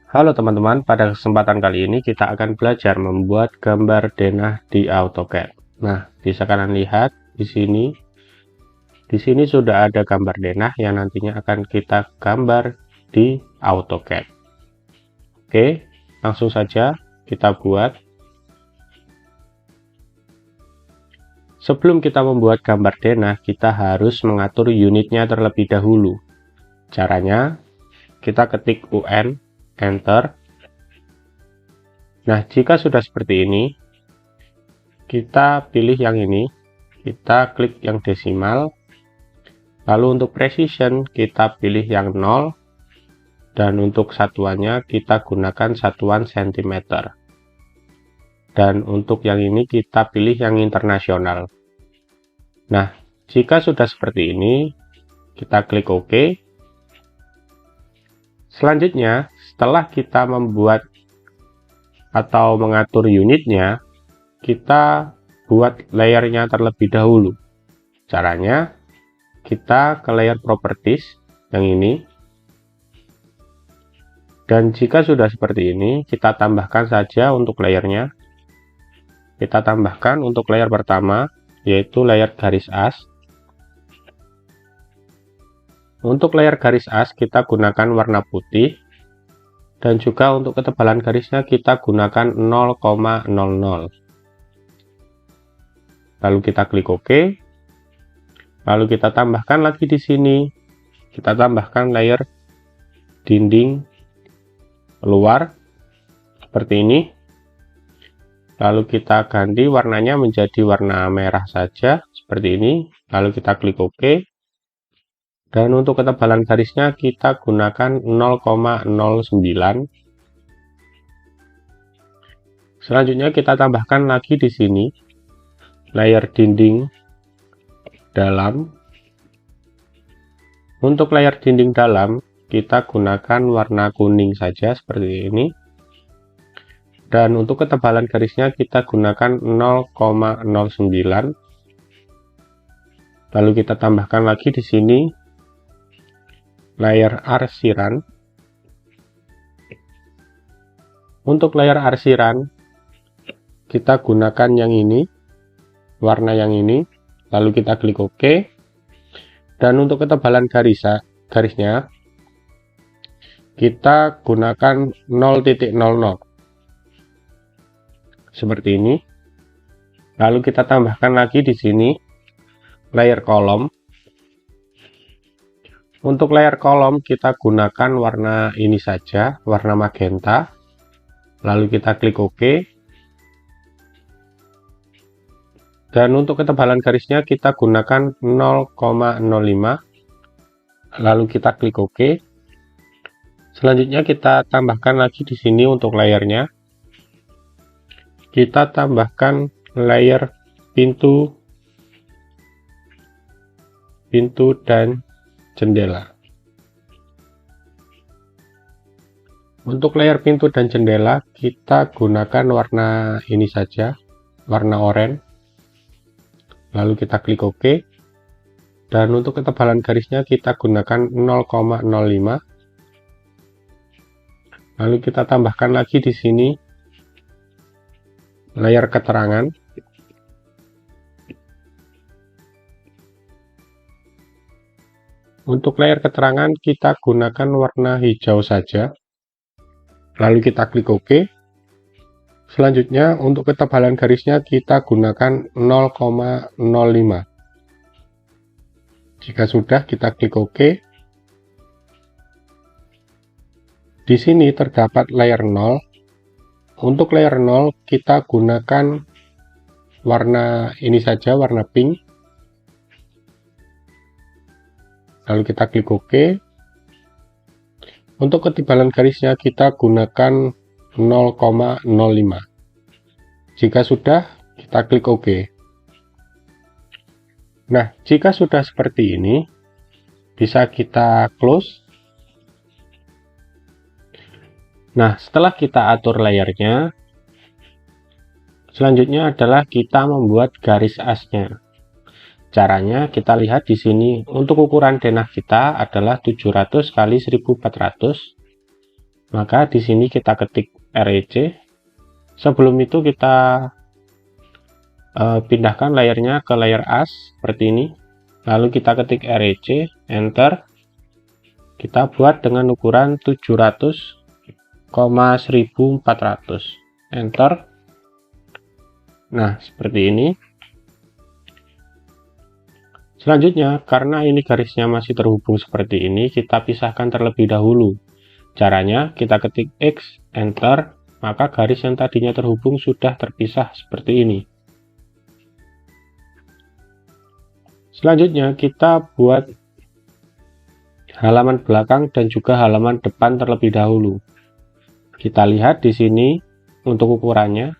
Halo teman-teman, pada kesempatan kali ini kita akan belajar membuat gambar denah di AutoCAD. Nah, bisa kalian lihat di sini. Di sini sudah ada gambar denah yang nantinya akan kita gambar di AutoCAD. Oke, langsung saja kita buat. Sebelum kita membuat gambar denah, kita harus mengatur unitnya terlebih dahulu. Caranya, kita ketik UN, Enter. Nah, jika sudah seperti ini, kita pilih yang ini, kita klik yang desimal, lalu untuk precision kita pilih yang 0, dan untuk satuannya kita gunakan satuan cm. Dan untuk yang ini kita pilih yang internasional. Nah, jika sudah seperti ini, kita klik OK. Selanjutnya, setelah kita membuat atau mengatur unitnya, kita buat layernya terlebih dahulu. Caranya, kita ke layer properties yang ini, dan jika sudah seperti ini, kita tambahkan saja untuk layernya. Kita tambahkan untuk layer pertama, yaitu layer garis as. Untuk layer garis as kita gunakan warna putih, dan juga untuk ketebalan garisnya kita gunakan 0,00. Lalu kita klik OK. Lalu kita tambahkan lagi di sini. Kita tambahkan layer dinding luar seperti ini. Lalu kita ganti warnanya menjadi warna merah saja seperti ini. Lalu kita klik OK. Dan untuk ketebalan garisnya kita gunakan 0,09. Selanjutnya kita tambahkan lagi di sini layer dinding dalam. Untuk layer dinding dalam kita gunakan warna kuning saja seperti ini. Dan untuk ketebalan garisnya kita gunakan 0,09. Lalu kita tambahkan lagi di sini layer arsiran. Untuk layer arsiran kita gunakan yang ini, warna yang ini, lalu kita klik OK. Dan untuk ketebalan garisnya kita gunakan 0,00 seperti ini. Lalu kita tambahkan lagi di sini layer kolom. Untuk layer kolom kita gunakan warna ini saja, warna magenta. Lalu kita klik OK. Dan untuk ketebalan garisnya kita gunakan 0,05. Lalu kita klik OK. Selanjutnya kita tambahkan lagi di sini untuk layernya. Kita tambahkan layer pintu dan jendela. Untuk layer pintu dan jendela kita gunakan warna ini saja, warna oranye. Lalu kita klik OK. Dan untuk ketebalan garisnya kita gunakan 0,05. Lalu kita tambahkan lagi di sini layer keterangan. Untuk layer keterangan kita gunakan warna hijau saja. Lalu kita klik OK. Selanjutnya untuk ketebalan garisnya kita gunakan 0,05. Jika sudah kita klik OK. Di sini terdapat layer 0. Untuk layer 0 kita gunakan warna ini saja, warna pink. Lalu kita klik OK. Untuk ketebalan garisnya kita gunakan 0,05. Jika sudah, kita klik OK. Nah, jika sudah seperti ini, bisa kita close. Nah, setelah kita atur layernya, selanjutnya adalah kita membuat garis asnya. Caranya kita lihat di sini. Untuk ukuran denah kita adalah 700 x 1400. Maka di sini kita ketik REC. Sebelum itu kita pindahkan layernya ke layer as seperti ini. Lalu kita ketik REC, enter. Kita buat dengan ukuran 700,1400, enter. Nah, seperti ini. Selanjutnya, karena ini garisnya masih terhubung seperti ini, kita pisahkan terlebih dahulu. Caranya, kita ketik X, enter, maka garis yang tadinya terhubung sudah terpisah seperti ini. Selanjutnya, kita buat halaman belakang dan juga halaman depan terlebih dahulu. Kita lihat di sini untuk ukurannya.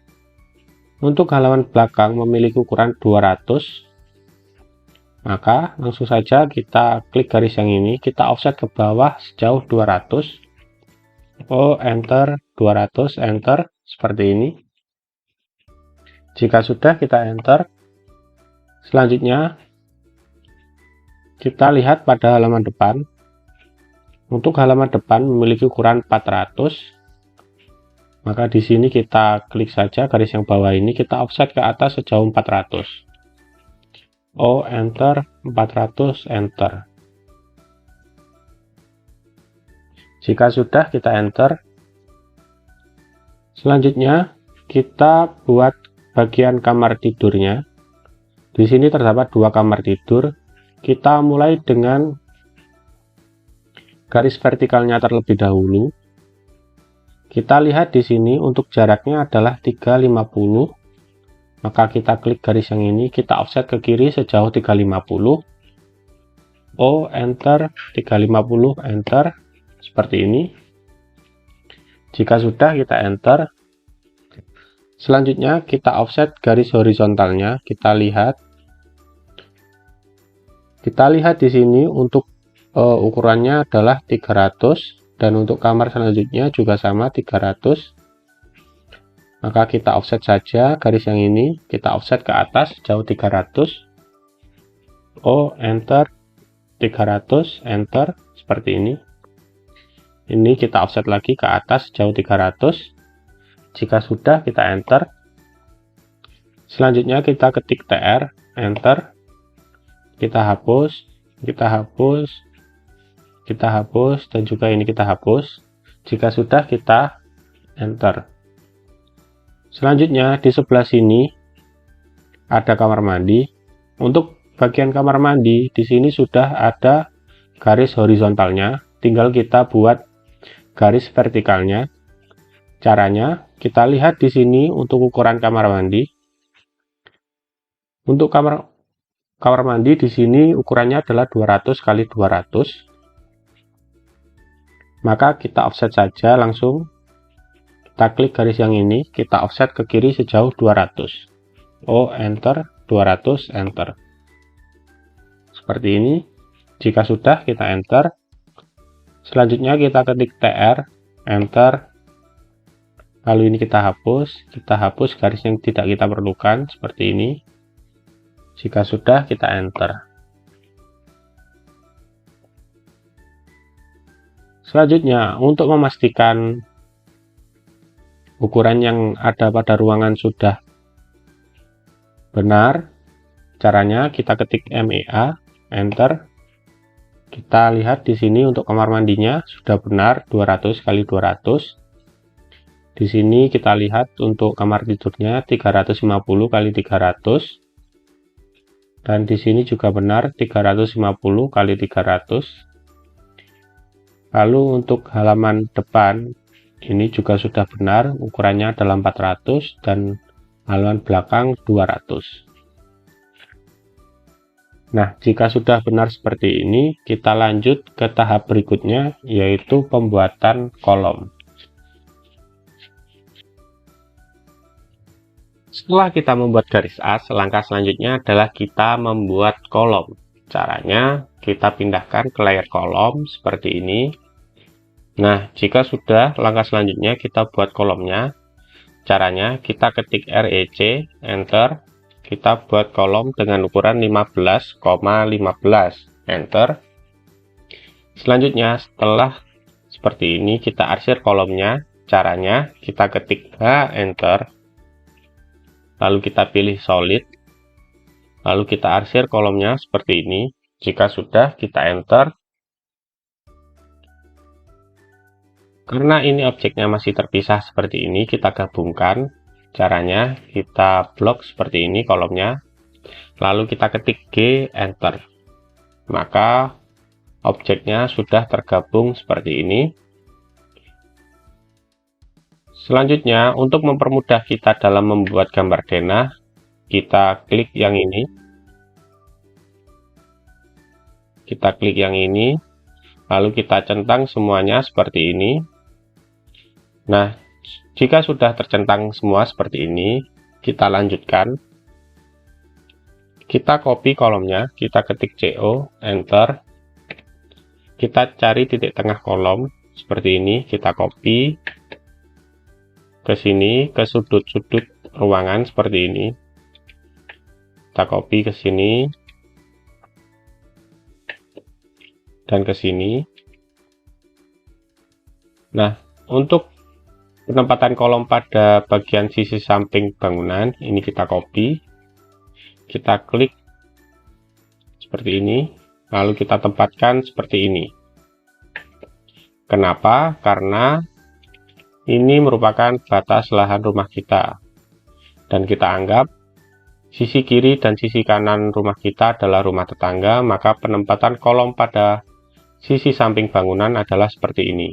Untuk halaman belakang memiliki ukuran 200. Maka langsung saja kita klik garis yang ini, kita offset ke bawah sejauh 200. Enter, 200, enter, seperti ini. Jika sudah, kita enter. Selanjutnya, kita lihat pada halaman depan. Untuk halaman depan memiliki ukuran 400. Maka di sini kita klik saja garis yang bawah ini, kita offset ke atas sejauh 400. Enter, 400, enter. Jika sudah, kita enter. Selanjutnya, kita buat bagian kamar tidurnya. Di sini terdapat 2 kamar tidur. Kita mulai dengan garis vertikalnya terlebih dahulu. Kita lihat di sini untuk jaraknya adalah 350. Maka kita klik garis yang ini, kita offset ke kiri sejauh 350. Enter, 350, enter. Seperti ini. Jika sudah, kita enter. Selanjutnya, kita offset garis horizontalnya. Kita lihat di sini untuk ukurannya adalah 300. Dan untuk kamar selanjutnya juga sama, 300. Maka kita offset saja garis yang ini, kita offset ke atas jauh 300. Enter, 300, enter, seperti ini. Ini kita offset lagi ke atas jauh 300. Jika sudah, kita enter. Selanjutnya kita ketik TR, enter. Kita hapus, dan juga ini kita hapus. Jika sudah, kita enter. Selanjutnya di sebelah sini ada kamar mandi. Untuk bagian kamar mandi di sini sudah ada garis horizontalnya, tinggal kita buat garis vertikalnya. Caranya kita lihat di sini untuk ukuran kamar mandi. Untuk kamar mandi di sini ukurannya adalah 200 x 200. Maka kita offset saja langsung. Kita klik garis yang ini, kita offset ke kiri sejauh 200. Enter, 200, enter. Seperti ini. Jika sudah, kita enter. Selanjutnya kita ketik TR, enter. Lalu ini kita hapus garis yang tidak kita perlukan, seperti ini. Jika sudah, kita enter. Selanjutnya, untuk memastikan ukuran yang ada pada ruangan sudah benar, caranya kita ketik MEA, enter. Kita lihat di sini untuk kamar mandinya sudah benar 200 x 200. Di sini kita lihat untuk kamar tidurnya 350 x 300. Dan di sini juga benar 350 x 300. Lalu untuk halaman depan ini juga sudah benar, ukurannya adalah 400 dan halaman belakang 200. Nah, jika sudah benar seperti ini, kita lanjut ke tahap berikutnya, yaitu pembuatan kolom. Setelah kita membuat garis as, langkah selanjutnya adalah kita membuat kolom. Caranya, kita pindahkan ke layer kolom seperti ini. Nah, jika sudah, langkah selanjutnya kita buat kolomnya. Caranya, kita ketik REC, enter. Kita buat kolom dengan ukuran 15,15, enter. Selanjutnya, setelah seperti ini, kita arsir kolomnya. Caranya, kita ketik H, enter, lalu kita pilih solid, lalu kita arsir kolomnya seperti ini. Jika sudah, kita enter. Karena ini objeknya masih terpisah seperti ini, kita gabungkan. Caranya, kita blok seperti ini kolomnya, lalu kita ketik G, enter. Maka objeknya sudah tergabung seperti ini. Selanjutnya, untuk mempermudah kita dalam membuat gambar denah, kita klik yang ini. Kita klik yang ini, lalu kita centang semuanya seperti ini. Nah, jika sudah tercentang semua seperti ini, kita lanjutkan. Kita copy kolomnya, kita ketik CO, enter. Kita cari titik tengah kolom, seperti ini, kita copy ke sini, ke sudut-sudut ruangan seperti ini. Kita copy ke sini dan ke sini. Nah, untuk penempatan kolom pada bagian sisi samping bangunan, ini kita copy, kita klik seperti ini, lalu kita tempatkan seperti ini. Kenapa? Karena ini merupakan batas lahan rumah kita, dan kita anggap sisi kiri dan sisi kanan rumah kita adalah rumah tetangga, maka penempatan kolom pada sisi samping bangunan adalah seperti ini.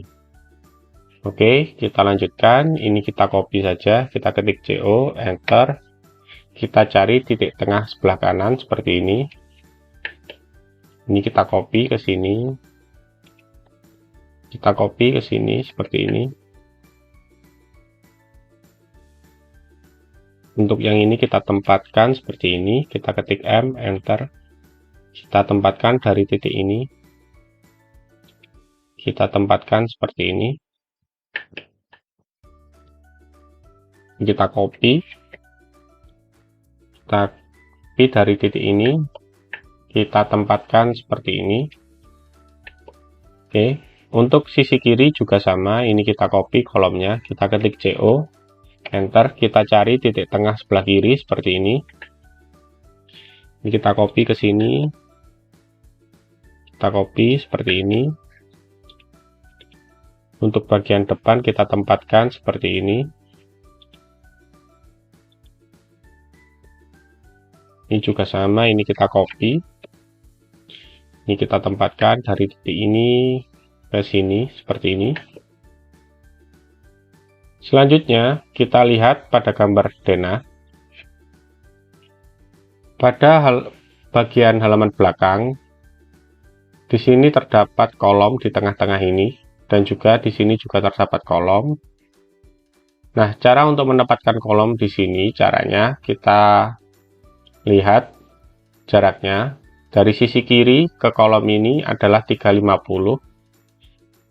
Oke, kita lanjutkan. Ini kita copy saja, kita ketik CO, enter. Kita cari titik tengah sebelah kanan seperti ini. Ini kita copy ke sini. Kita copy ke sini seperti ini. Untuk yang ini kita tempatkan seperti ini, kita ketik M, enter. Kita tempatkan dari titik ini. Kita tempatkan seperti ini. Kita copy. Kita copy dari titik ini. Kita tempatkan seperti ini. Oke. Untuk sisi kiri juga sama, ini kita copy kolomnya, kita ketik CO. Enter, kita cari titik tengah sebelah kiri seperti ini. Ini kita copy ke sini. Kita copy seperti ini. Untuk bagian depan kita tempatkan seperti ini. Ini juga sama, ini kita copy. Ini kita tempatkan dari titik ini ke sini seperti ini. Selanjutnya, kita lihat pada gambar denah. Pada bagian halaman belakang, di sini terdapat kolom di tengah-tengah ini, dan juga di sini juga terdapat kolom. Nah, cara untuk menempatkan kolom di sini, caranya kita lihat jaraknya. Dari sisi kiri ke kolom ini adalah 350.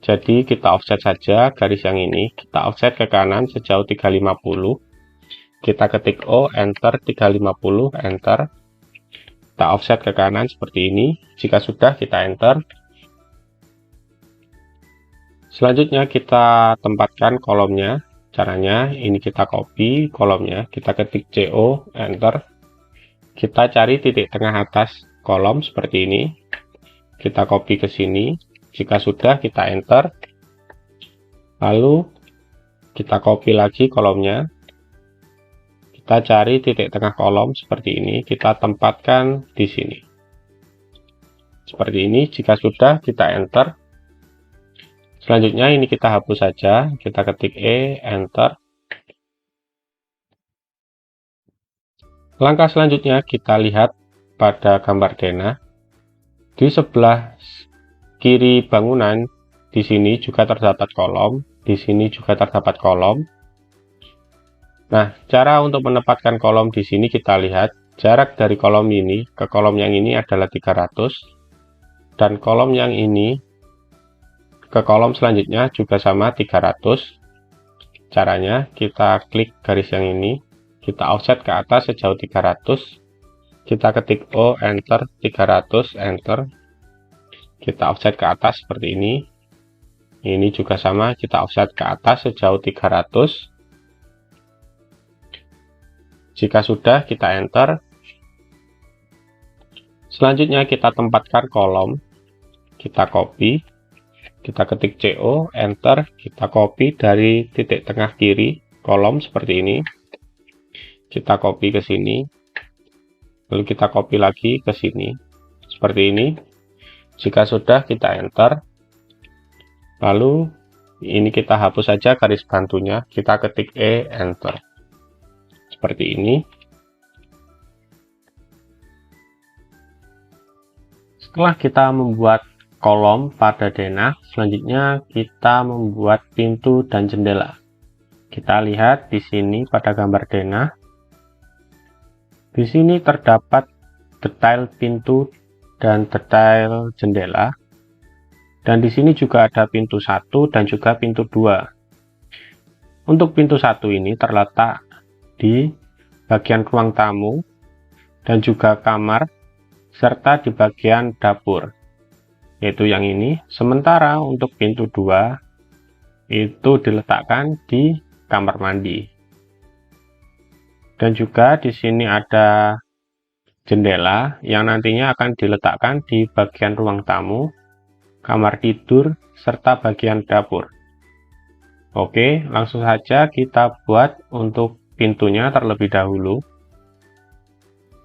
Jadi kita offset saja garis yang ini, kita offset ke kanan sejauh 350. Kita ketik O, enter, 350, enter. Kita offset ke kanan seperti ini. Jika sudah, kita enter. Selanjutnya kita tempatkan kolomnya. Caranya ini kita copy kolomnya, kita ketik CO, enter. Kita cari titik tengah atas kolom seperti ini. Kita copy ke sini. Jika sudah, kita enter. Lalu kita copy lagi kolomnya. Kita cari titik tengah kolom seperti ini. Kita tempatkan di sini. Seperti ini. Jika sudah, kita enter. Selanjutnya ini kita hapus saja. Kita ketik E, enter. Langkah selanjutnya kita lihat pada gambar denah. Di sebelah kiri bangunan, di sini juga terdapat kolom, di sini juga terdapat kolom. Nah, cara untuk menempatkan kolom di sini kita lihat jarak dari kolom ini ke kolom yang ini adalah 300, dan kolom yang ini ke kolom selanjutnya juga sama 300. Caranya kita klik garis yang ini, kita offset ke atas sejauh 300. Kita ketik O, enter, 300, enter. Kita offset ke atas seperti ini. Ini juga sama, kita offset ke atas sejauh 300. Jika sudah, kita enter. Selanjutnya kita tempatkan kolom, kita copy, kita ketik CO, enter, kita copy dari titik tengah kiri kolom seperti ini. Kita copy ke sini, lalu kita copy lagi ke sini, seperti ini. Jika sudah, kita enter. Lalu ini kita hapus saja garis bantunya, kita ketik E, enter. Seperti ini. Setelah kita membuat kolom pada denah, selanjutnya kita membuat pintu dan jendela. Kita lihat di sini pada gambar denah. Di sini terdapat detail pintu dan detail jendela. Dan di sini juga ada pintu 1 dan juga pintu 2. Untuk pintu 1 ini terletak di bagian ruang tamu dan juga kamar, serta di bagian dapur, yaitu yang ini. Sementara untuk pintu 2 itu diletakkan di kamar mandi. Dan juga di sini ada jendela yang nantinya akan diletakkan di bagian ruang tamu, kamar tidur, serta bagian dapur. Oke, langsung saja kita buat untuk pintunya terlebih dahulu.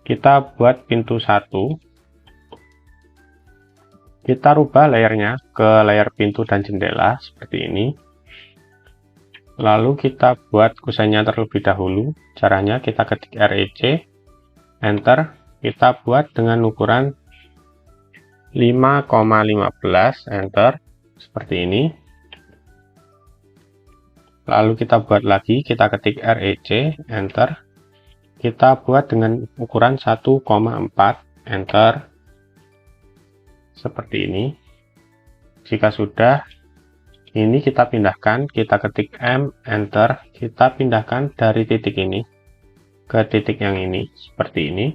Kita buat pintu 1. Kita rubah layernya ke layer pintu dan jendela seperti ini. Lalu kita buat kusennya terlebih dahulu. Caranya kita ketik REC, enter. Kita buat dengan ukuran 5,15, enter, seperti ini. Lalu kita buat lagi, kita ketik REC, enter. Kita buat dengan ukuran 1,4, enter, seperti ini. Jika sudah, ini kita pindahkan, kita ketik M, enter. Kita pindahkan dari titik ini ke titik yang ini, seperti ini.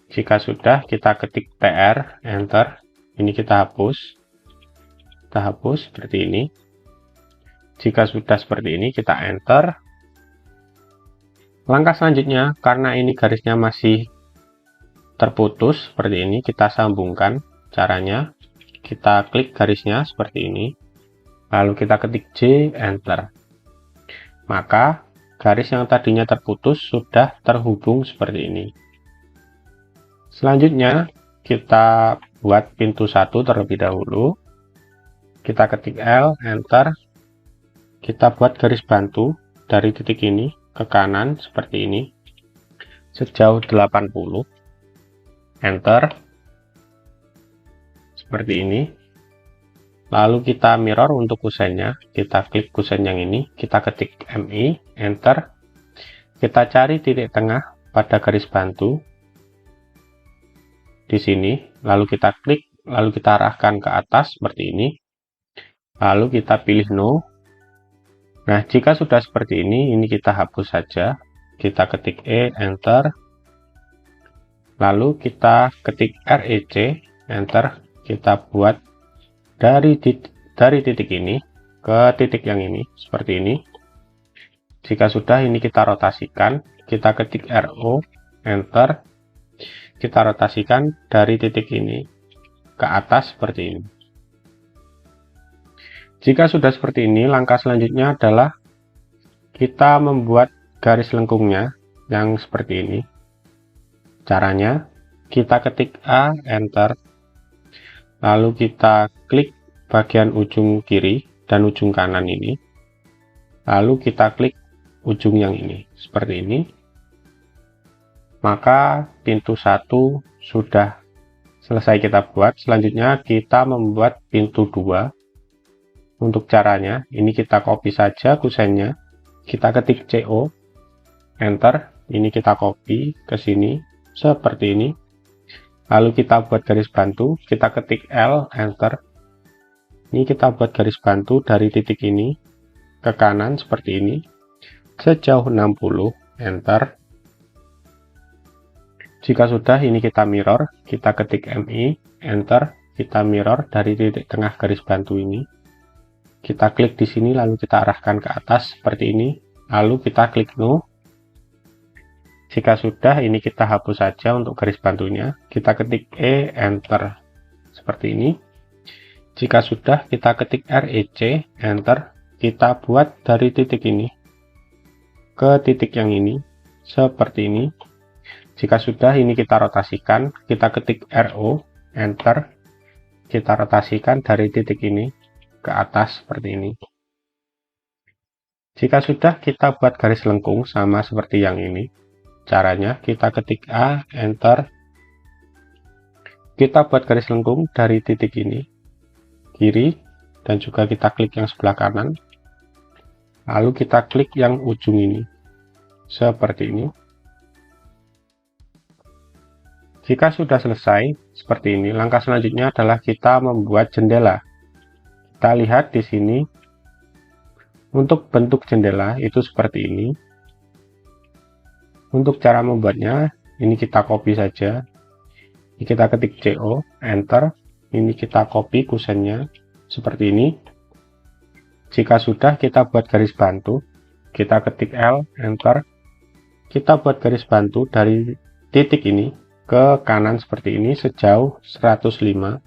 Jika sudah, kita ketik TR, enter. Ini kita hapus. Kita hapus seperti ini. Jika sudah seperti ini, kita enter. Langkah selanjutnya, karena ini garisnya masih terputus seperti ini, kita sambungkan. Caranya, kita klik garisnya seperti ini. Lalu kita ketik J, enter. Maka, garis yang tadinya terputus sudah terhubung seperti ini. Selanjutnya, kita buat pintu 1 terlebih dahulu. Kita ketik L, enter. Kita buat garis bantu dari titik ini ke kanan seperti ini. Sejauh 80. Enter. Seperti ini. Lalu kita mirror untuk kusennya. Kita klik kusen yang ini. Kita ketik MI, enter. Kita cari titik tengah pada garis bantu. Di sini, lalu kita klik, lalu kita arahkan ke atas seperti ini. Lalu kita pilih no. Nah, jika sudah seperti ini kita hapus saja. Kita ketik E, enter. Lalu kita ketik REC, enter. Kita buat dari titik ini ke titik yang ini, seperti ini. Jika sudah, ini kita rotasikan. Kita ketik RO, enter. Kita rotasikan dari titik ini ke atas seperti ini. Jika sudah seperti ini, langkah selanjutnya adalah kita membuat garis lengkungnya yang seperti ini. Caranya, kita ketik A, enter. Lalu kita klik bagian ujung kiri dan ujung kanan ini. Lalu kita klik ujung yang ini, seperti ini. Maka pintu 1 sudah selesai kita buat. Selanjutnya kita membuat pintu 2. Untuk caranya, ini kita copy saja kusennya. Kita ketik CO, enter. Ini kita copy ke sini, seperti ini. Lalu kita buat garis bantu. Kita ketik L, enter. Ini kita buat garis bantu dari titik ini ke kanan, seperti ini. Sejauh 60, enter. Jika sudah, ini kita mirror, kita ketik MI, enter, kita mirror dari titik tengah garis bantu ini. Kita klik di sini lalu kita arahkan ke atas seperti ini. Lalu kita klik no. Jika sudah, ini kita hapus saja untuk garis bantunya. Kita ketik E, enter. Seperti ini. Jika sudah, kita ketik REC, enter. Kita buat dari titik ini ke titik yang ini. Seperti ini. Jika sudah, ini kita rotasikan. Kita ketik RO, enter. Kita rotasikan dari titik ini ke atas seperti ini. Jika sudah, kita buat garis lengkung sama seperti yang ini. Caranya, kita ketik A, enter. Kita buat garis lengkung dari titik ini, kiri, dan juga kita klik yang sebelah kanan. Lalu kita klik yang ujung ini, seperti ini. Jika sudah selesai, seperti ini, langkah selanjutnya adalah kita membuat jendela. Kita lihat di sini, untuk bentuk jendela itu seperti ini. Untuk cara membuatnya, ini kita copy saja. Ini kita ketik CO, enter. Ini kita copy kusennya, seperti ini. Jika sudah, kita buat garis bantu. Kita ketik L, enter. Kita buat garis bantu dari titik ini ke kanan seperti ini, sejauh 105.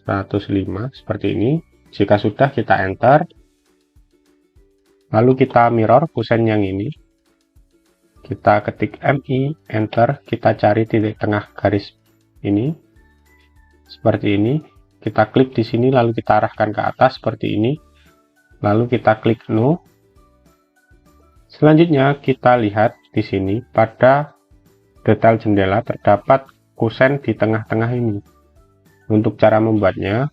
105, seperti ini. Jika sudah, kita enter. Lalu kita mirror kusen yang ini. Kita ketik MI, enter, kita cari titik tengah garis ini. Seperti ini. Kita klik di sini, lalu kita arahkan ke atas seperti ini. Lalu kita klik no. Selanjutnya kita lihat di sini pada detail jendela terdapat kusen di tengah-tengah ini. Untuk cara membuatnya,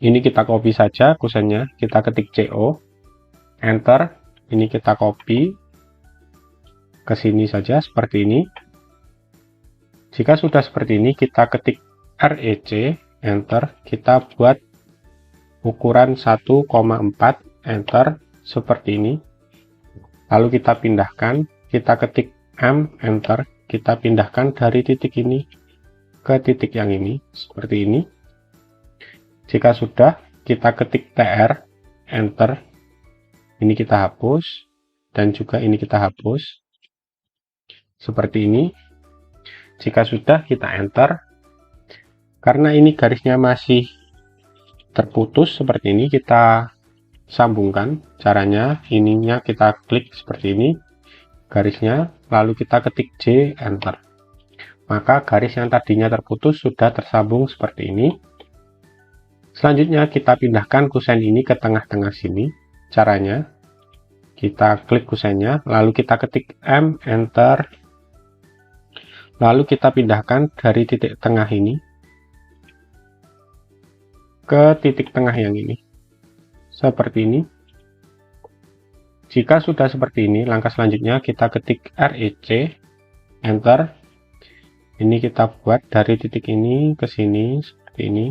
ini kita copy saja kusennya. Kita ketik CO, enter. Ini kita copy ke sini saja seperti ini. Jika sudah seperti ini, kita ketik REC, enter. Kita buat ukuran 1,4, enter, seperti ini. Lalu kita pindahkan, kita ketik M, enter. Kita pindahkan dari titik ini ke titik yang ini, seperti ini. Jika sudah, kita ketik TR, enter. Ini kita hapus, dan juga ini kita hapus. Seperti ini. Jika sudah, kita enter. Karena ini garisnya masih terputus seperti ini, kita sambungkan. Caranya, ininya kita klik seperti ini, garisnya, lalu kita ketik J, enter. Maka garis yang tadinya terputus sudah tersambung seperti ini. Selanjutnya, kita pindahkan kusen ini ke tengah-tengah sini. Caranya, kita klik kusennya, lalu kita ketik M, enter. Lalu kita pindahkan dari titik tengah ini ke titik tengah yang ini. Seperti ini. Jika sudah seperti ini, langkah selanjutnya kita ketik REC, enter. Ini kita buat dari titik ini ke sini, seperti ini.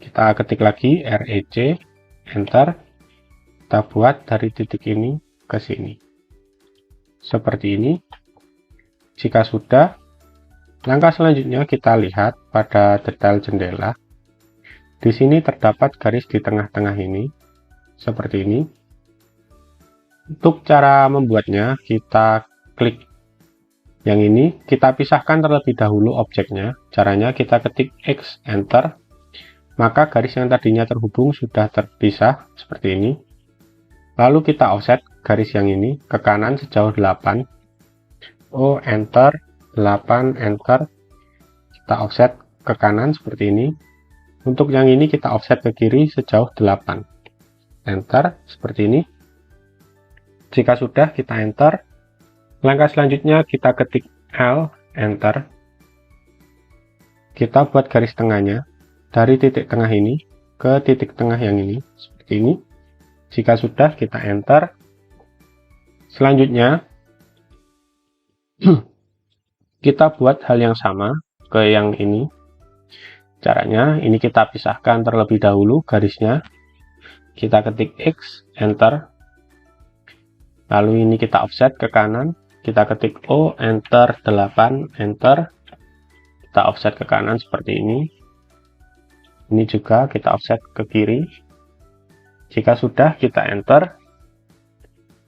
Kita ketik lagi REC, enter. Kita buat dari titik ini ke sini. Seperti ini. Jika sudah, langkah selanjutnya kita lihat pada detail jendela. Di sini terdapat garis di tengah-tengah ini, seperti ini. Untuk cara membuatnya, kita klik yang ini, kita pisahkan terlebih dahulu objeknya. Caranya kita ketik X, enter. Maka garis yang tadinya terhubung sudah terpisah, seperti ini. Lalu kita offset garis yang ini ke kanan sejauh 8. O, enter, 8, enter. Kita offset ke kanan seperti ini. Untuk yang ini kita offset ke kiri sejauh 8. Enter, seperti ini. Jika sudah, kita enter. Langkah selanjutnya kita ketik L, enter. Kita buat garis tengahnya dari titik tengah ini ke titik tengah yang ini, seperti ini. Jika sudah, kita enter. Selanjutnya, kita buat hal yang sama ke yang ini. Caranya, ini kita pisahkan terlebih dahulu garisnya. Kita ketik X, enter. Lalu ini kita offset ke kanan. Kita ketik O, enter, 8, enter. Kita offset ke kanan seperti ini. Ini juga kita offset ke kiri. Jika sudah, kita enter.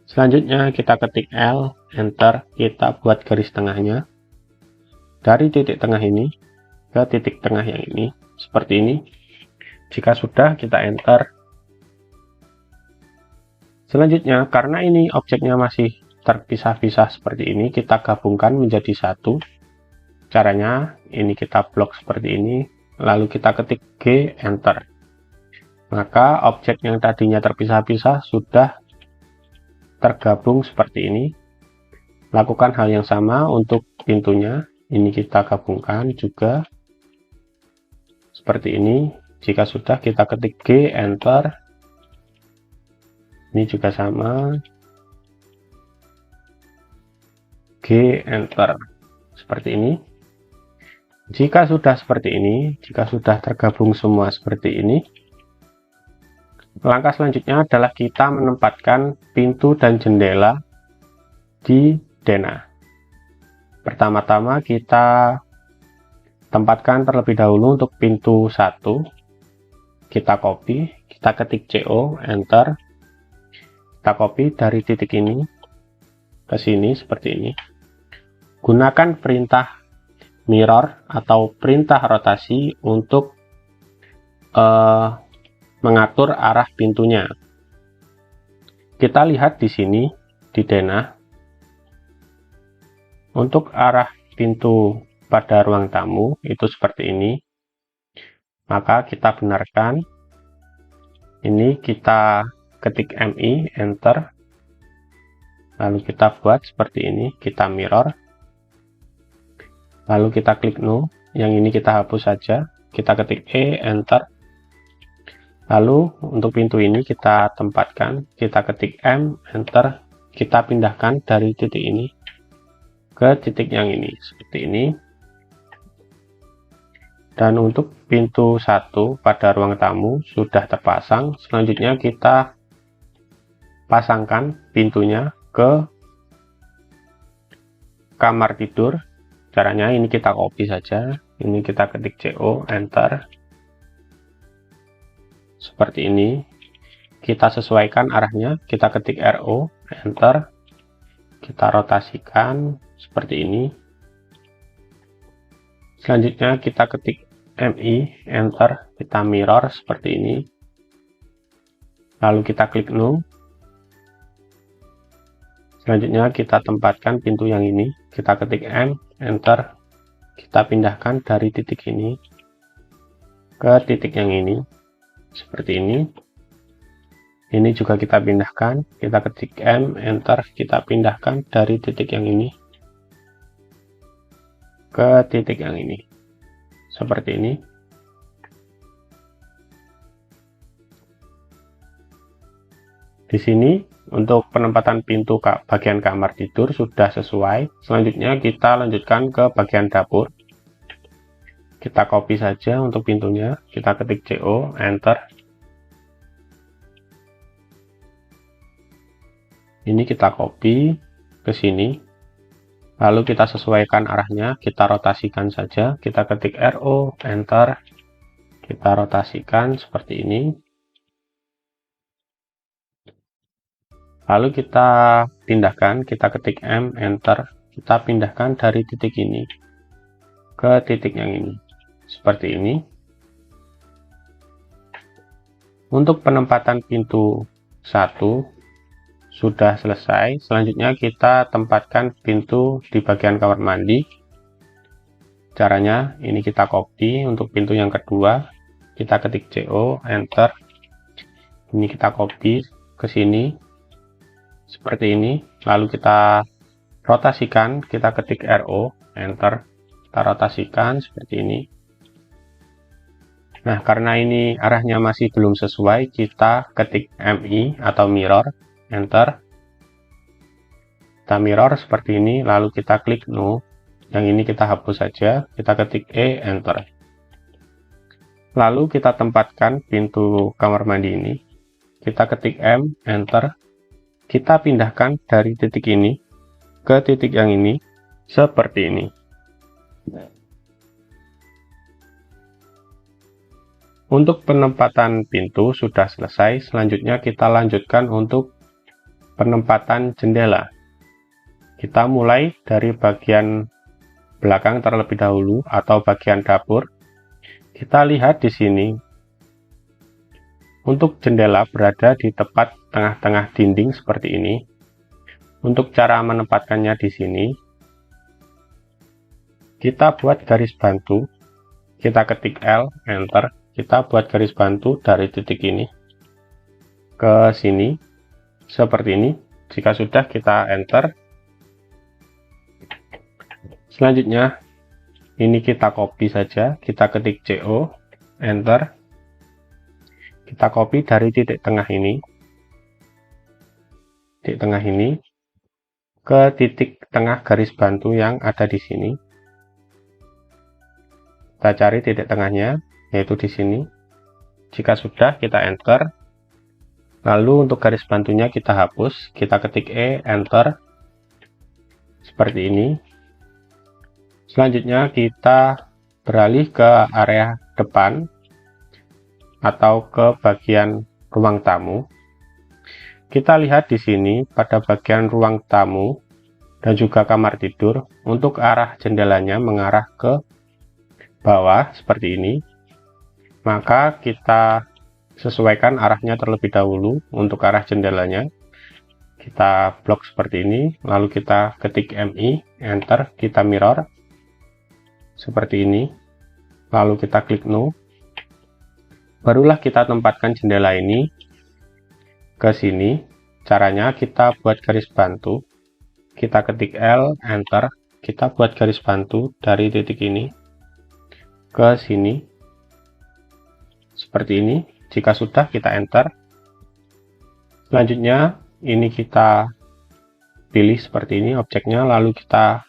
Selanjutnya kita ketik L, enter, kita buat garis tengahnya. Dari titik tengah ini ke titik tengah yang ini, seperti ini. Jika sudah, kita enter. Selanjutnya, karena ini objeknya masih terpisah-pisah seperti ini, kita gabungkan menjadi satu. Caranya, ini kita blok seperti ini, lalu kita ketik G, enter. Maka objek yang tadinya terpisah-pisah sudah tergabung seperti ini. Lakukan hal yang sama untuk pintunya. Ini kita gabungkan juga seperti ini. Jika sudah, kita ketik G, enter. Ini juga sama. G, enter. Seperti ini. Jika sudah seperti ini, jika sudah tergabung semua seperti ini, langkah selanjutnya adalah kita menempatkan pintu dan jendela di denah. Pertama-tama kita tempatkan terlebih dahulu untuk pintu 1. Kita copy, kita ketik CO, enter. Kita copy dari titik ini ke sini seperti ini. Gunakan perintah mirror atau perintah rotasi untuk mengatur arah pintunya. Kita lihat di sini di denah. Untuk arah pintu pada ruang tamu itu seperti ini. Maka kita benarkan. Ini kita ketik MI, enter. Lalu kita buat seperti ini, kita mirror. Lalu kita klik no, yang ini kita hapus saja. Kita ketik E, enter. Lalu untuk pintu ini kita tempatkan, kita ketik M, enter. Kita pindahkan dari titik ini ke titik yang ini, seperti ini. Dan untuk pintu 1 pada ruang tamu sudah terpasang. Selanjutnya kita pasangkan pintunya ke kamar tidur. Caranya ini kita copy saja. Ini kita ketik CO, enter. Seperti ini. Kita sesuaikan arahnya. Kita ketik RO, enter. Kita rotasikan seperti ini. Selanjutnya kita ketik MI, enter. Kita mirror seperti ini. Lalu kita klik no. Selanjutnya kita tempatkan pintu yang ini. Kita ketik M, enter. Kita pindahkan dari titik ini ke titik yang ini. Seperti ini. Ini juga kita pindahkan. Kita ketik M, enter. Kita pindahkan dari titik yang ini ke titik yang ini. Seperti ini. Di sini untuk penempatan pintu bagian kamar tidur sudah sesuai. Selanjutnya kita lanjutkan ke bagian dapur. Kita copy saja untuk pintunya. Kita ketik CO, enter. Ini kita copy ke sini. Lalu kita sesuaikan arahnya. Kita rotasikan saja. Kita ketik RO, enter. Kita rotasikan seperti ini. Lalu kita pindahkan, kita ketik M, enter. Kita pindahkan dari titik ini ke titik yang ini. Seperti ini. Untuk penempatan pintu 1 sudah selesai. Selanjutnya kita tempatkan pintu di bagian kamar mandi. Caranya ini kita copy untuk pintu yang kedua. Kita ketik CO, enter. Ini kita copy ke sini. Seperti ini. Lalu kita rotasikan, kita ketik RO, enter. Kita rotasikan seperti ini. Nah, karena ini arahnya masih belum sesuai, kita ketik MI atau mirror, enter. Kita mirror seperti ini, lalu kita klik no. Yang ini kita hapus saja, kita ketik E, enter. Lalu kita tempatkan pintu kamar mandi ini. Kita ketik M, enter. Kita pindahkan dari titik ini ke titik yang ini, seperti ini. Untuk penempatan pintu sudah selesai, selanjutnya kita lanjutkan untuk penempatan jendela. Kita mulai dari bagian belakang terlebih dahulu atau bagian dapur. Kita lihat di sini, untuk jendela berada di tepat tengah-tengah dinding seperti ini. Untuk cara menempatkannya di sini, kita buat garis bantu, kita ketik L, enter, kita buat garis bantu dari titik ini ke sini, seperti ini. Jika sudah, kita enter. Selanjutnya, ini kita copy saja, kita ketik CO, enter. Kita copy dari titik tengah ini, ke titik tengah garis bantu yang ada di sini. Kita cari titik tengahnya, yaitu di sini. Jika sudah, kita enter. Lalu untuk garis bantunya kita hapus, kita ketik E, enter. Seperti ini. Selanjutnya kita beralih ke area depan atau ke bagian ruang tamu. Kita lihat di sini pada bagian ruang tamu dan juga kamar tidur, untuk arah jendelanya mengarah ke bawah seperti ini. Maka kita sesuaikan arahnya terlebih dahulu. Untuk arah jendelanya kita blok seperti ini, lalu kita ketik MI, enter, kita mirror seperti ini, lalu kita klik no. Barulah kita tempatkan jendela ini ke sini. Caranya kita buat garis bantu, kita ketik L, enter, kita buat garis bantu dari titik ini ke sini seperti ini. Jika sudah, kita enter. Selanjutnya ini kita pilih seperti ini objeknya, lalu kita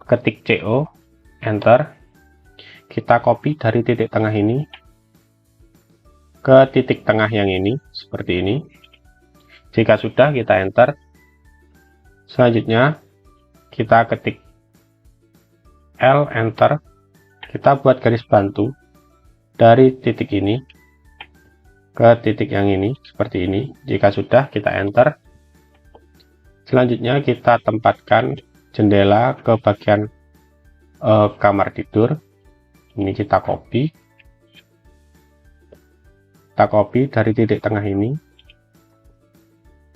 ketik CO, enter, kita copy dari titik tengah ini ke titik tengah yang ini seperti ini. Jika sudah, kita enter. Selanjutnya kita ketik L, enter, kita buat garis bantu dari titik ini ke titik yang ini seperti ini. Jika sudah, kita enter. Selanjutnya kita tempatkan jendela ke bagian kamar tidur. Ini kita copy dari titik tengah ini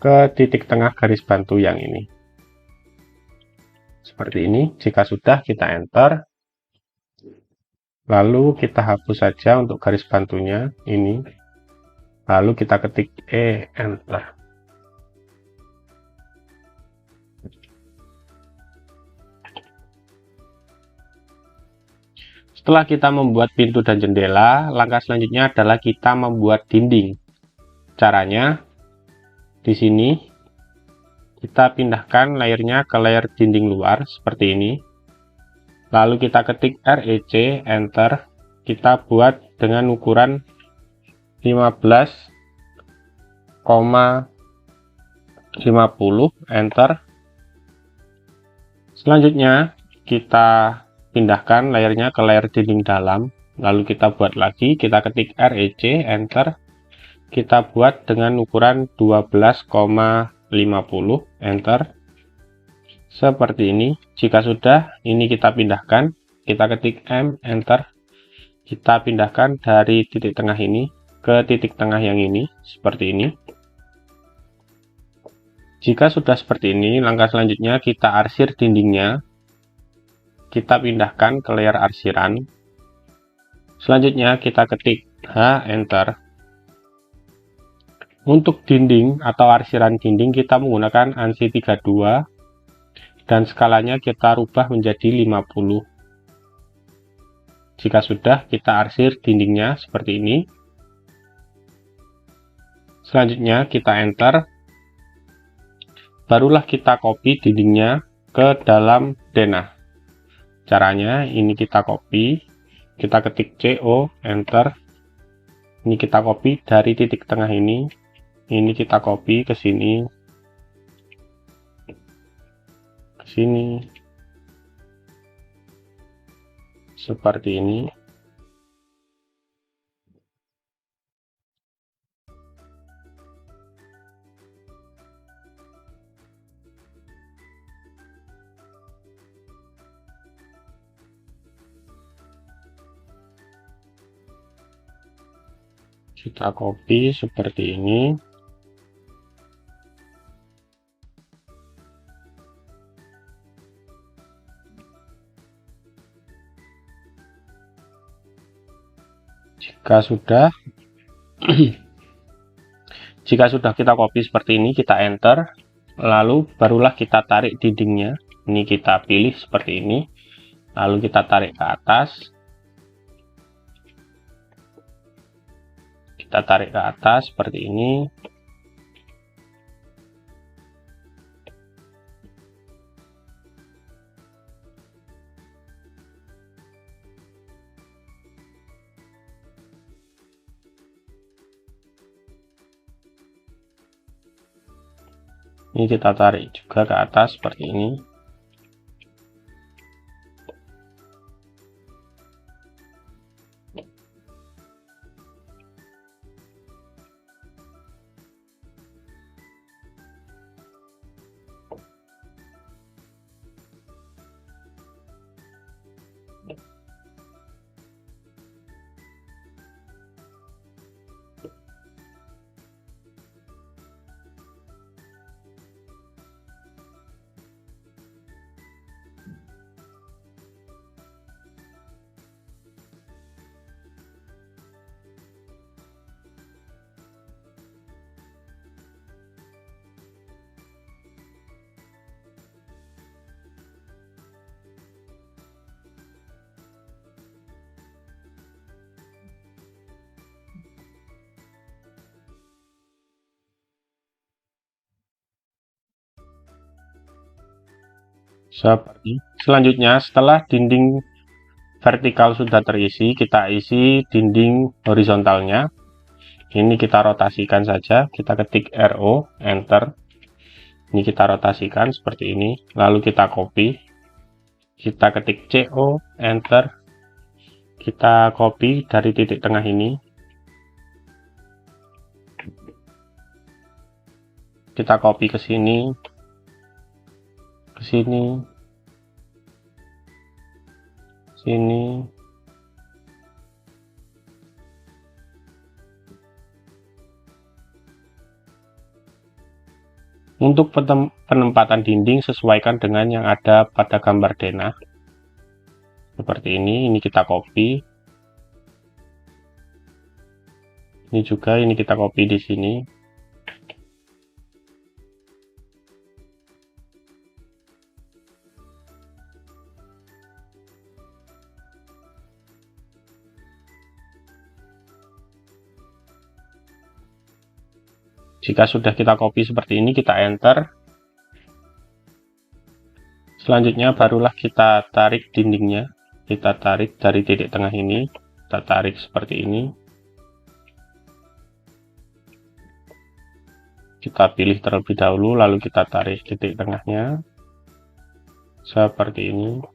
ke titik tengah garis bantu yang ini seperti ini. Jika sudah, kita enter, lalu kita hapus saja untuk garis bantunya ini, lalu kita ketik E, enter. Setelah kita membuat pintu dan jendela, langkah selanjutnya adalah kita membuat dinding. Caranya, di sini kita pindahkan layernya ke layer dinding luar seperti ini. Lalu kita ketik REC, enter. Kita buat dengan ukuran 15,50, enter. Selanjutnya kita pindahkan layernya ke layer dinding dalam, lalu kita buat lagi, kita ketik REC, enter, kita buat dengan ukuran 12,50, enter, seperti ini. Jika sudah, ini kita pindahkan, kita ketik M, enter, kita pindahkan dari titik tengah ini ke titik tengah yang ini, seperti ini. Jika sudah seperti ini, langkah selanjutnya kita arsir dindingnya. Kita pindahkan ke layar arsiran. Selanjutnya kita ketik H, enter. Untuk dinding atau arsiran dinding kita menggunakan ANSI 32 dan skalanya kita rubah menjadi 50. Jika sudah, kita arsir dindingnya seperti ini. Selanjutnya kita enter. Barulah kita copy dindingnya ke dalam denah. Caranya ini kita copy, kita ketik CO, enter. Ini kita copy dari titik tengah ini kita copy ke sini, seperti ini. Kita copy seperti ini. Jika sudah jika sudah kita copy seperti ini, kita enter, lalu barulah kita tarik dindingnya. Ini kita pilih seperti ini, lalu kita tarik ke atas. Kita tarik ke atas seperti ini. Ini kita tarik juga ke atas seperti ini. Seperti selanjutnya, setelah dinding vertikal sudah terisi, kita isi dinding horizontalnya. Ini kita rotasikan saja, kita ketik RO, enter. Ini kita rotasikan seperti ini, lalu kita copy. Kita ketik CO, enter. Kita copy dari titik tengah ini. Kita copy ke sini, ke sini, sini. Untuk penempatan dinding sesuaikan dengan yang ada pada gambar denah. Seperti ini kita copy. Ini juga, ini kita copy di sini. Jika sudah kita copy seperti ini, kita enter. Selanjutnya barulah kita tarik dindingnya. Kita tarik dari titik tengah ini, kita tarik seperti ini. Kita pilih terlebih dahulu, lalu kita tarik titik tengahnya. Seperti ini.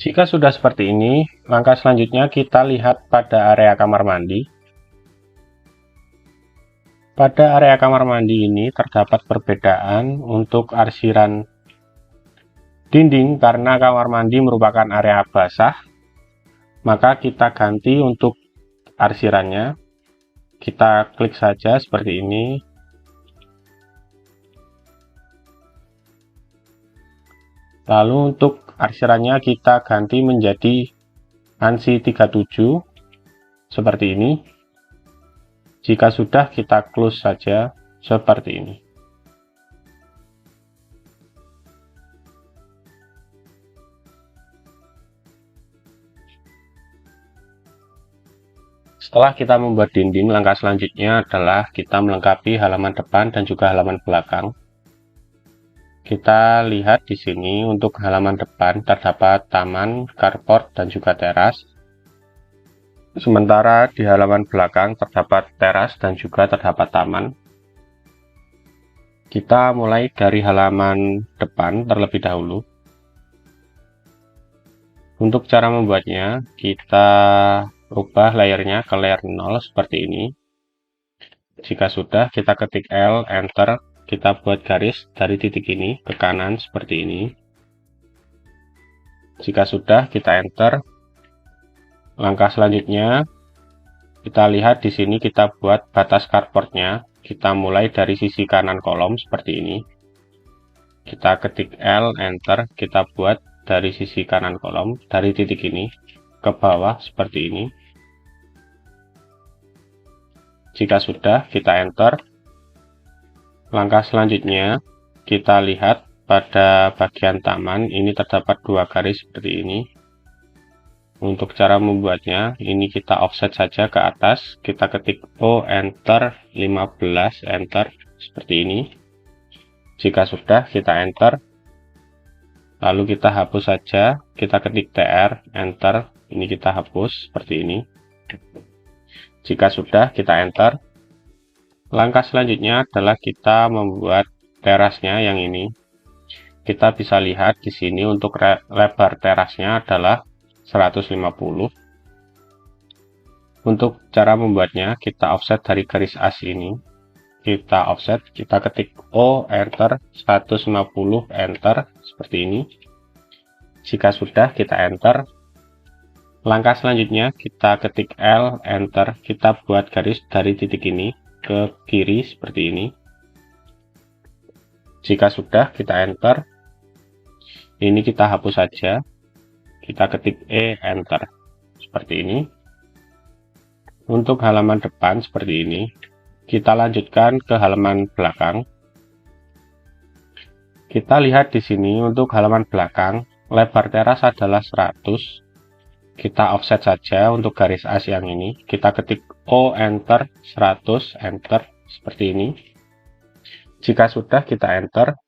Jika sudah seperti ini, langkah selanjutnya kita lihat pada area kamar mandi. Pada area kamar mandi ini terdapat perbedaan untuk arsiran dinding karena kamar mandi merupakan area basah. Maka kita ganti untuk arsirannya. Kita klik saja seperti ini. Lalu untuk arsirannya kita ganti menjadi ANSI 37 seperti ini. Jika sudah, kita close saja seperti ini. Setelah kita membuat dinding, langkah selanjutnya adalah kita melengkapi halaman depan dan juga halaman belakang. Kita lihat di sini untuk halaman depan terdapat taman, carport, dan juga teras. Sementara di halaman belakang terdapat teras dan juga terdapat taman. Kita mulai dari halaman depan terlebih dahulu. Untuk cara membuatnya, kita rubah layernya ke layer 0 seperti ini. Jika sudah, kita ketik L, Enter, kita buat garis dari titik ini ke kanan seperti ini. Jika sudah, kita Enter. Langkah selanjutnya, kita lihat di sini kita buat batas carportnya. Kita mulai dari sisi kanan kolom seperti ini. Kita ketik L, Enter, kita buat dari sisi kanan kolom, dari titik ini ke bawah seperti ini. Jika sudah, kita Enter. Langkah selanjutnya, kita lihat pada bagian taman ini terdapat dua garis seperti ini. Untuk cara membuatnya, ini kita offset saja ke atas. Kita ketik O, Enter, 15, Enter, seperti ini. Jika sudah, kita Enter. Lalu kita hapus saja. Kita ketik TR, Enter. Ini kita hapus seperti ini. Jika sudah, kita Enter. Langkah selanjutnya adalah kita membuat terasnya yang ini. Kita bisa lihat di sini untuk lebar terasnya adalah 150. Untuk cara membuatnya, kita offset dari garis as ini. Kita offset, kita ketik O, Enter, 150, Enter, seperti ini. Jika sudah, kita Enter. Langkah selanjutnya, kita ketik L, Enter, kita buat garis dari titik ini ke kiri seperti ini. Jika sudah, kita Enter. Ini kita hapus saja. Kita ketik E, Enter. Seperti ini. Untuk halaman depan seperti ini. Kita lanjutkan ke halaman belakang. Kita lihat di sini untuk halaman belakang, lebar teras adalah 100. Kita offset saja untuk garis as yang ini. Kita ketik O, Enter, 100, Enter, seperti ini. Jika sudah, kita Enter.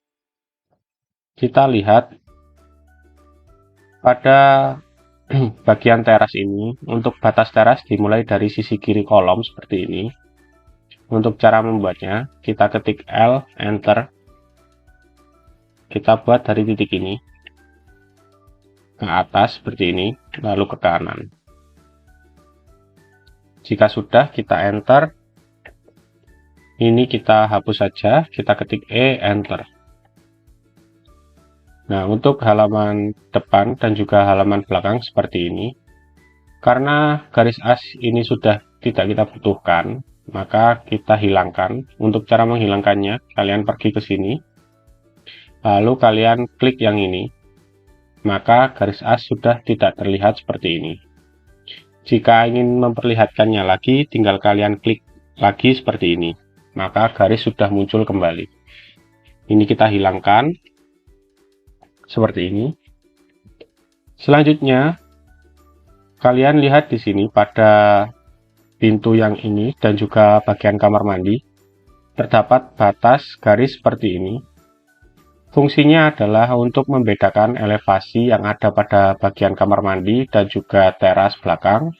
Kita lihat pada bagian teras ini, untuk batas teras dimulai dari sisi kiri kolom seperti ini. Untuk cara membuatnya, kita ketik L, Enter. Kita buat dari titik ini ke atas seperti ini, lalu ke kanan. Jika sudah, kita Enter. Ini kita hapus saja, kita ketik E, Enter. Nah, untuk halaman depan dan juga halaman belakang seperti ini. Karena garis as ini sudah tidak kita butuhkan, maka kita hilangkan. Untuk cara menghilangkannya, kalian pergi ke sini, lalu kalian klik yang ini. Maka garis as sudah tidak terlihat seperti ini. Jika ingin memperlihatkannya lagi, tinggal kalian klik lagi seperti ini. Maka garis sudah muncul kembali. Ini kita hilangkan. Seperti ini. Selanjutnya, kalian lihat di sini pada pintu yang ini dan juga bagian kamar mandi. Terdapat batas garis seperti ini. Fungsinya adalah untuk membedakan elevasi yang ada pada bagian kamar mandi dan juga teras belakang.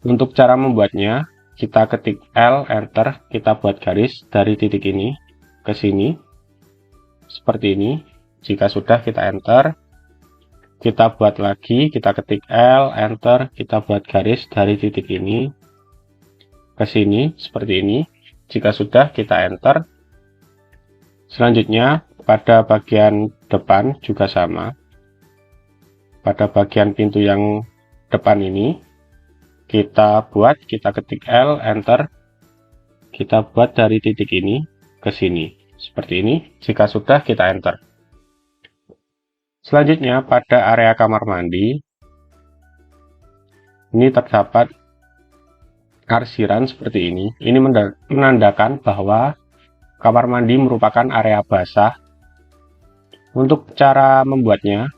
Untuk cara membuatnya, kita ketik L, Enter, kita buat garis dari titik ini ke sini. Seperti ini. Jika sudah, kita Enter. Kita buat lagi, kita ketik L, Enter, kita buat garis dari titik ini ke sini, seperti ini. Jika sudah, kita Enter. Selanjutnya, pada bagian depan juga sama. Pada bagian pintu yang depan ini, kita ketik L, Enter. Kita buat dari titik ini ke sini. Seperti ini. Jika sudah, kita Enter. Selanjutnya pada area kamar mandi, ini terdapat arsiran seperti ini. Ini menandakan bahwa kamar mandi merupakan area basah. Untuk cara membuatnya,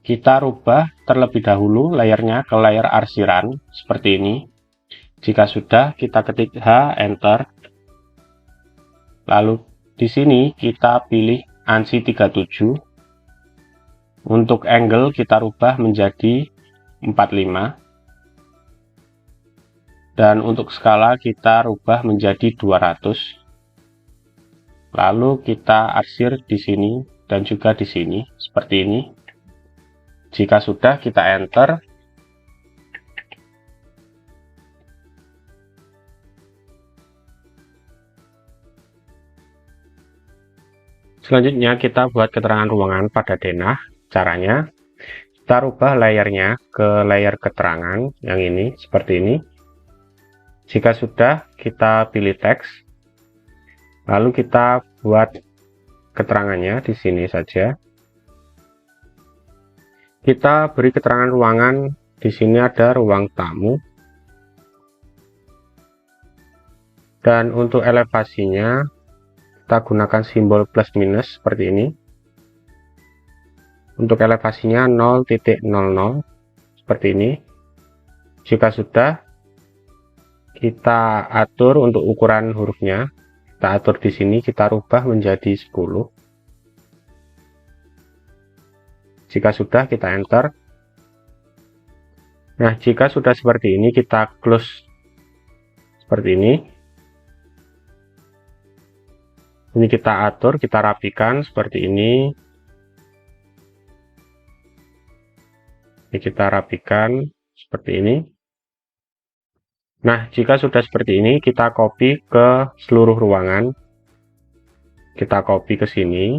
kita rubah terlebih dahulu layernya ke layer arsiran seperti ini. Jika sudah, kita ketik H, Enter. Lalu di sini kita pilih ANSI 37. Untuk angle kita rubah menjadi 45. Dan untuk skala kita rubah menjadi 200. Lalu kita arsir di sini dan juga di sini seperti ini. Jika sudah, kita enter. Selanjutnya kita buat keterangan ruangan pada denah. Caranya, kita rubah layernya ke layer keterangan yang ini seperti ini. Jika sudah, kita pilih teks. Lalu kita buat keterangannya di sini saja. Kita beri keterangan ruangan. Di sini ada ruang tamu. Dan untuk elevasinya, kita gunakan simbol plus minus seperti ini. Untuk elevasinya 0,00 seperti ini. Jika sudah, kita atur untuk ukuran hurufnya. Kita atur di sini, kita rubah menjadi 10. Jika sudah, kita enter. Nah, jika sudah seperti ini, kita close seperti ini. Ini kita atur, kita rapikan seperti ini. Ini kita rapikan seperti ini. Nah, jika sudah seperti ini, kita copy ke seluruh ruangan. Kita copy ke sini.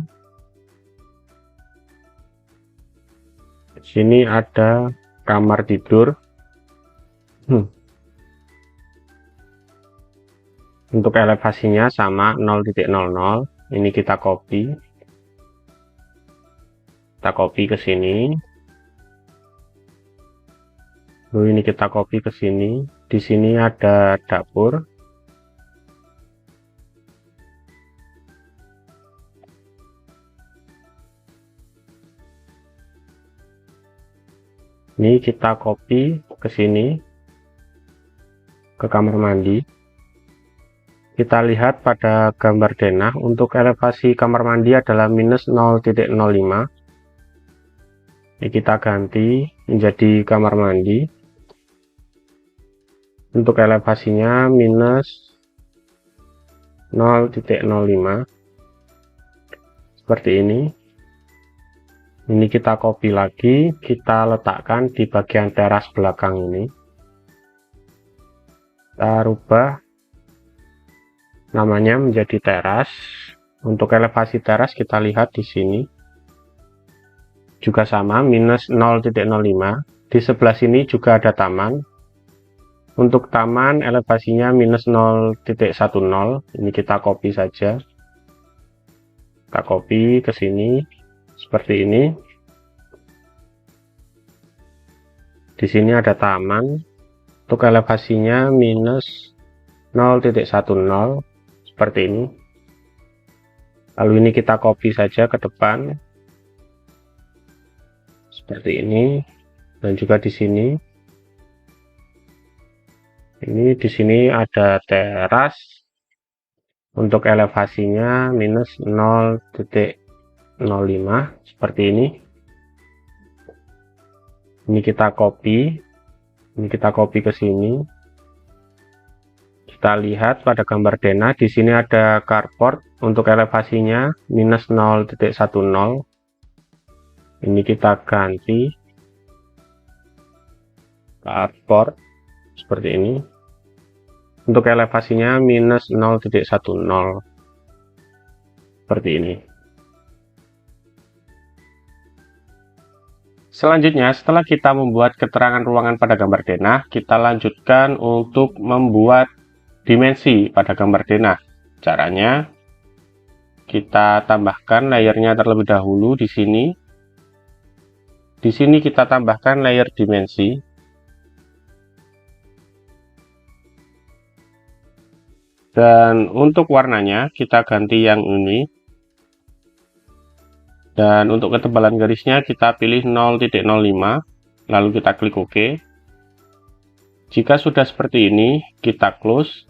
Di sini ada kamar tidur. Untuk elevasinya sama 0,00. Ini kita copy. Kita copy ke sini. Lalu ini kita copy ke sini. Di sini ada dapur. Ini kita copy ke sini. Ke kamar mandi. Kita lihat pada gambar denah, untuk elevasi kamar mandi adalah minus 0,05. Ini kita ganti menjadi kamar mandi. Untuk elevasinya minus 0,05. Seperti ini. Ini kita copy lagi, kita letakkan di bagian teras belakang ini. Kita rubah namanya menjadi teras. Untuk elevasi teras kita lihat di sini juga sama minus 0,05. Di sebelah sini juga ada taman. Untuk taman elevasinya minus 0,10. Ini kita copy saja. Kita copy ke sini seperti ini. Di sini ada taman. Untuk elevasinya minus 0,10. Seperti ini. Lalu ini kita copy saja ke depan. Seperti ini. Dan juga di sini. Ini di sini ada teras. Untuk elevasinya minus 0,05 seperti ini. Ini kita copy. Ini kita copy ke sini. Kita lihat pada gambar denah, di sini ada carport. Untuk elevasinya minus 0,10. Ini kita ganti carport seperti ini. Untuk elevasinya minus 0,10. Seperti ini. Selanjutnya, setelah kita membuat keterangan ruangan pada gambar denah, kita lanjutkan untuk membuat dimensi pada gambar denah. Caranya, kita tambahkan layernya terlebih dahulu di sini. Di sini kita tambahkan layer dimensi. Dan untuk warnanya kita ganti yang ini. Dan untuk ketebalan garisnya kita pilih 0,05, lalu kita klik OK. Jika sudah seperti ini, kita close.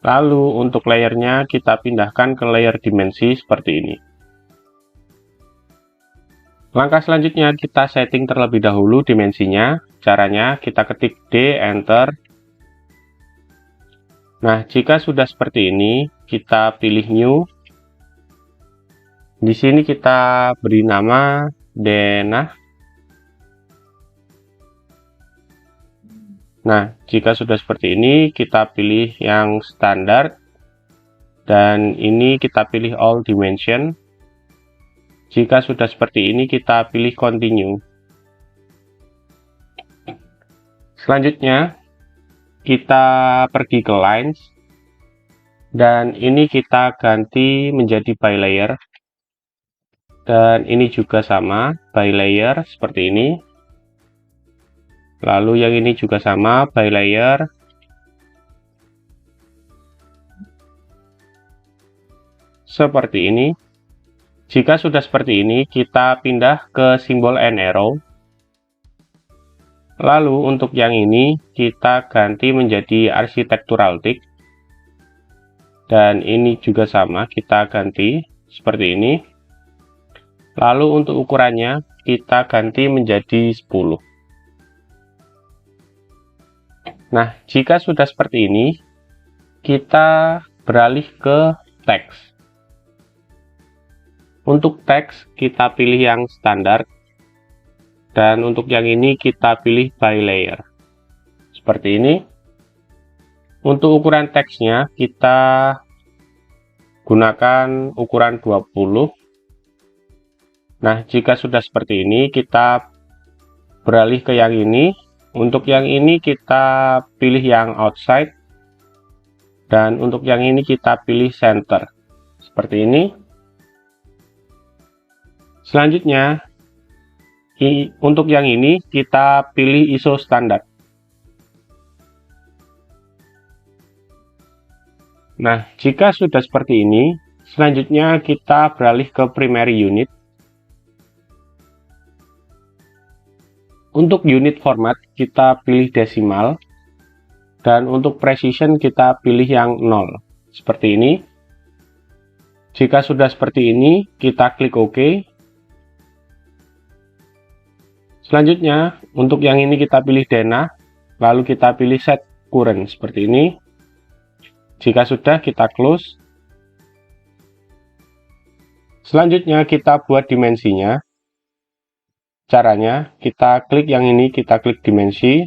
Lalu untuk layernya kita pindahkan ke layer dimensi seperti ini. Langkah selanjutnya kita setting terlebih dahulu dimensinya. Caranya kita ketik D, Enter. Nah, jika sudah seperti ini, kita pilih New. Di sini kita beri nama denah. Nah, jika sudah seperti ini, kita pilih yang standar. Dan ini kita pilih all dimension. Jika sudah seperti ini, kita pilih continue. Selanjutnya, kita pergi ke lines. Dan ini kita ganti menjadi by layer. Dan ini juga sama, by layer seperti ini. Lalu yang ini juga sama, by layer. Seperti ini. Jika sudah seperti ini, kita pindah ke simbol and arrow. Lalu untuk yang ini, kita ganti menjadi architectural tick. Dan ini juga sama, kita ganti seperti ini. Lalu untuk ukurannya, kita ganti menjadi 10. Nah, jika sudah seperti ini, kita beralih ke teks. Untuk teks, kita pilih yang standar. Dan untuk yang ini, kita pilih by layer. Seperti ini. Untuk ukuran teksnya, kita gunakan ukuran 20. Nah, jika sudah seperti ini, kita beralih ke yang ini. Untuk yang ini kita pilih yang outside. Dan untuk yang ini kita pilih center. Seperti ini. Selanjutnya, untuk yang ini kita pilih ISO standar. Nah, jika sudah seperti ini, selanjutnya kita beralih ke primary unit. Untuk unit format, kita pilih desimal. Dan untuk precision, kita pilih yang 0. Seperti ini. Jika sudah seperti ini, kita klik OK. Selanjutnya, untuk yang ini kita pilih denah. Lalu kita pilih set current. Seperti ini. Jika sudah, kita close. Selanjutnya, kita buat dimensinya. Caranya, kita klik yang ini, kita klik dimensi.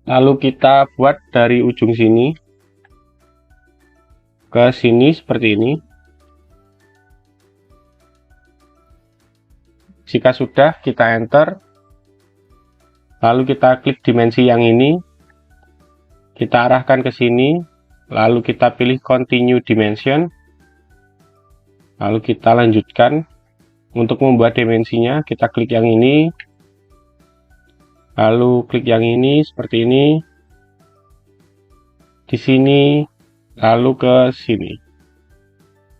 Lalu kita buat dari ujung sini ke sini seperti ini. Jika sudah, kita enter. Lalu kita klik dimensi yang ini. Kita arahkan ke sini. Lalu kita pilih continue dimension. Lalu kita lanjutkan. Untuk membuat dimensinya, kita klik yang ini. Lalu klik yang ini seperti ini. Di sini, lalu ke sini.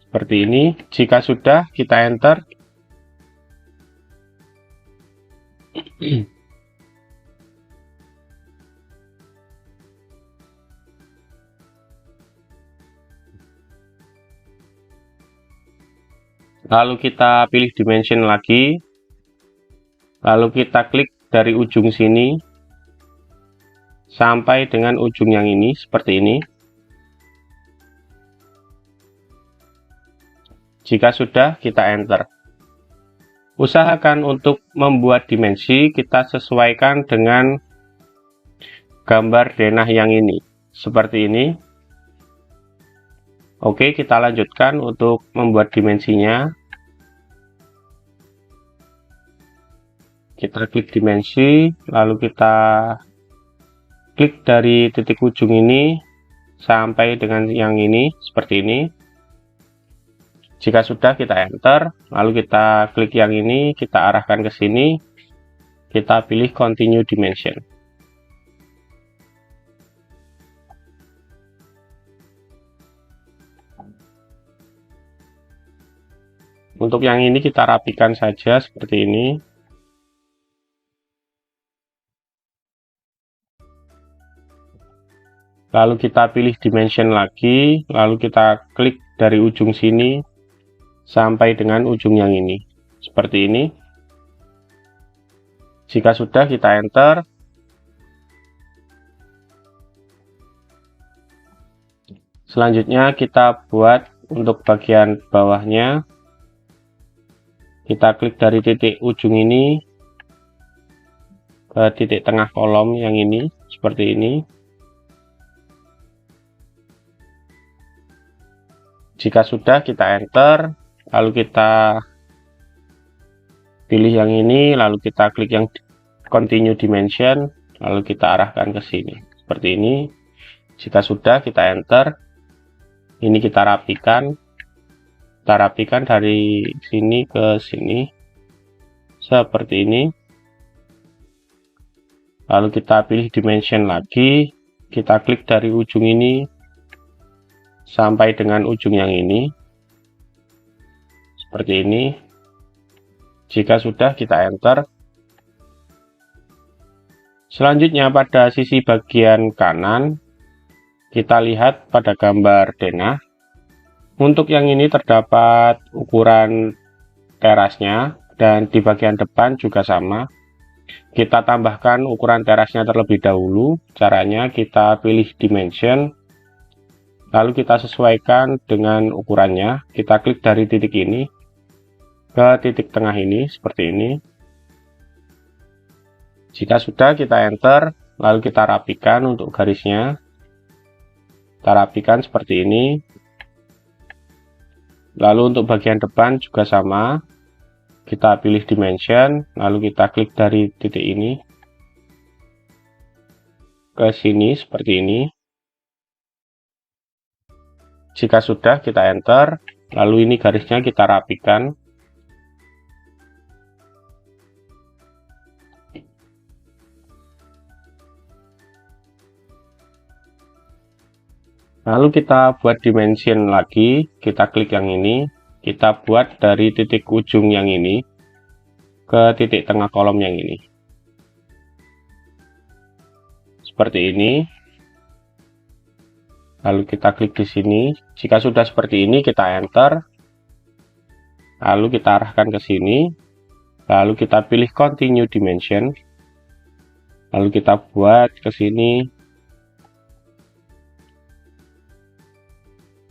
Seperti ini. Jika sudah, kita enter. Lalu kita pilih dimension lagi. Lalu kita klik dari ujung sini sampai dengan ujung yang ini seperti ini. Jika sudah, kita enter. Usahakan untuk membuat dimensi kita sesuaikan dengan gambar denah yang ini. Seperti ini. Oke, kita lanjutkan untuk membuat dimensinya. Kita klik dimensi, lalu kita klik dari titik ujung ini sampai dengan yang ini, seperti ini. Jika sudah, kita enter, lalu kita klik yang ini, kita arahkan ke sini, kita pilih continue dimension. Untuk yang ini kita rapikan saja seperti ini. Lalu kita pilih dimension lagi, lalu kita klik dari ujung sini sampai dengan ujung yang ini. Seperti ini. Jika sudah, kita enter. Selanjutnya kita buat untuk bagian bawahnya. Kita klik dari titik ujung ini ke titik tengah kolom yang ini, seperti ini. Jika sudah, kita enter, lalu kita pilih yang ini, lalu kita klik yang continue dimension, lalu kita arahkan ke sini, seperti ini. Jika sudah, kita enter. Ini kita rapikan. Kita rapikan dari sini ke sini seperti ini, lalu kita pilih dimension lagi, kita klik dari ujung ini sampai dengan ujung yang ini seperti ini. Jika sudah, kita enter. Selanjutnya pada sisi bagian kanan kita lihat pada gambar denah. Untuk yang ini terdapat ukuran terasnya, dan di bagian depan juga sama. Kita tambahkan ukuran terasnya terlebih dahulu. Caranya kita pilih dimension, lalu kita sesuaikan dengan ukurannya. Kita klik dari titik ini ke titik tengah ini, seperti ini. Jika sudah, kita enter, lalu kita rapikan untuk garisnya. Kita rapikan seperti ini. Lalu untuk bagian depan juga sama, kita pilih dimension, lalu kita klik dari titik ini ke sini seperti ini. Jika sudah, kita enter, lalu ini garisnya kita rapikan. Lalu kita buat dimension lagi, kita klik yang ini, kita buat dari titik ujung yang ini ke titik tengah kolom yang ini. Seperti ini. Lalu kita klik di sini. Jika sudah seperti ini, kita enter. Lalu kita arahkan ke sini. Lalu kita pilih continue dimension. Lalu kita buat ke sini.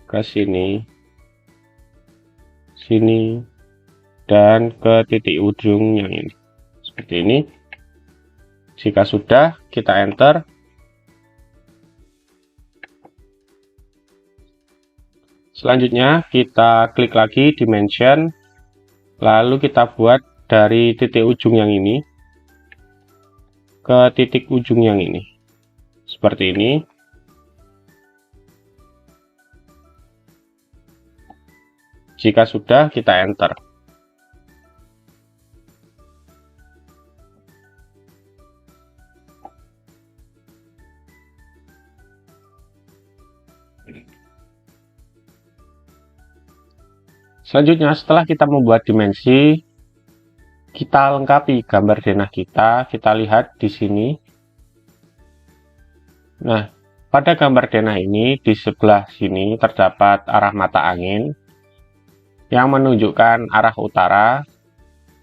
Ke sini, sini, dan ke titik ujung yang ini, seperti ini. Jika sudah, kita enter. Selanjutnya kita klik lagi dimension, lalu kita buat dari titik ujung yang ini ke titik ujung yang ini, seperti ini. Jika sudah, kita enter. Selanjutnya, setelah kita membuat dimensi, kita lengkapi gambar denah kita. Kita lihat di sini. Nah, pada gambar denah ini, di sebelah sini terdapat arah mata angin yang menunjukkan arah utara,